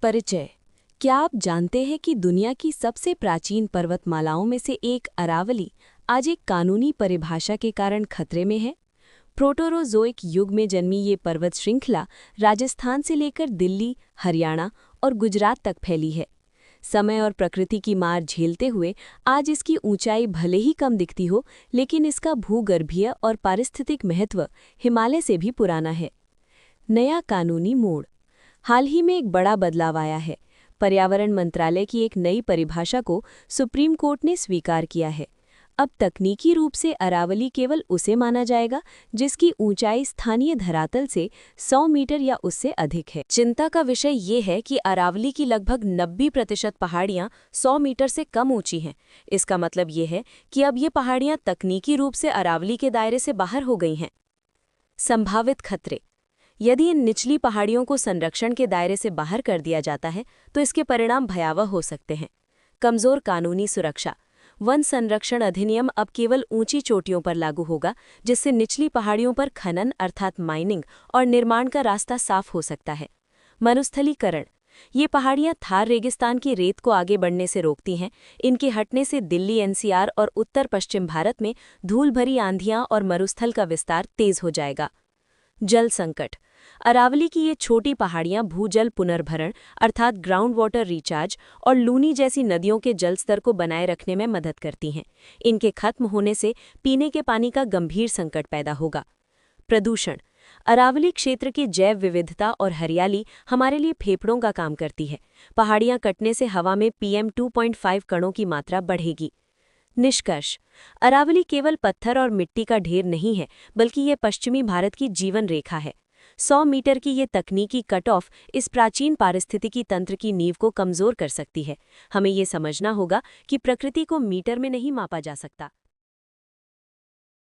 परिचय। क्या आप जानते हैं कि दुनिया की सबसे प्राचीन पर्वतमालाओं में से एक अरावली आज एक कानूनी परिभाषा के कारण खतरे में है? प्रोटोरोज़ोइक युग में जन्मी ये पर्वत श्रृंखला राजस्थान से लेकर दिल्ली, हरियाणा और गुजरात तक फैली है। समय और प्रकृति की मार झेलते हुए आज इसकी ऊंचाई भले ही कम दिखती हो, लेकिन इसका भूगर्भीय और पारिस्थितिक महत्व हिमालय से भी पुराना है। नया कानूनी मोड़। हाल ही में एक बड़ा बदलाव आया है। पर्यावरण मंत्रालय की एक नई परिभाषा को सुप्रीम कोर्ट ने स्वीकार किया है। अब तकनीकी रूप से अरावली केवल उसे माना जाएगा जिसकी ऊंचाई स्थानीय धरातल से 100 मीटर या उससे अधिक है। चिंता का विषय ये है कि अरावली की लगभग 90% पहाड़ियां 100 मीटर से कम ऊंची हैं। इसका मतलब ये है कि अब ये पहाड़ियां तकनीकी रूप से अरावली के दायरे से बाहर हो गई हैं। संभावित खतरे। यदि इन निचली पहाड़ियों को संरक्षण के दायरे से बाहर कर दिया जाता है तो इसके परिणाम भयावह हो सकते हैं। कमजोर कानूनी सुरक्षा। वन संरक्षण अधिनियम अब केवल ऊंची चोटियों पर लागू होगा, जिससे निचली पहाड़ियों पर खनन अर्थात माइनिंग और निर्माण का रास्ता साफ हो सकता है। मरुस्थलीकरण। ये पहाड़ियां थार रेगिस्तान की रेत को आगे बढ़ने से रोकती हैं। इनके हटने से दिल्ली एनसीआर और उत्तर पश्चिम भारत में धूल भरी आंधियां और मरुस्थल का विस्तार तेज हो जाएगा। जल संकट। अरावली की ये छोटी पहाड़ियां भूजल पुनर्भरण अर्थात ग्राउंड वाटर रिचार्ज और लूनी जैसी नदियों के जल स्तर को बनाए रखने में मदद करती हैं। इनके खत्म होने से पीने के पानी का गंभीर संकट पैदा होगा। प्रदूषण। अरावली क्षेत्र की जैव विविधता और हरियाली हमारे लिए फेफड़ों का काम करती है। पहाड़ियां कटने से हवा में PM 2.5 कणों की मात्रा बढ़ेगी। निष्कर्ष। अरावली केवल पत्थर और मिट्टी का ढेर नहीं है, बल्कि ये पश्चिमी भारत की जीवन रेखा है। 100 मीटर की ये तकनीकी कट ऑफ इस प्राचीन पारिस्थितिकी तंत्र की नींव को कमजोर कर सकती है। हमें ये समझना होगा कि प्रकृति को मीटर में नहीं मापा जा सकता।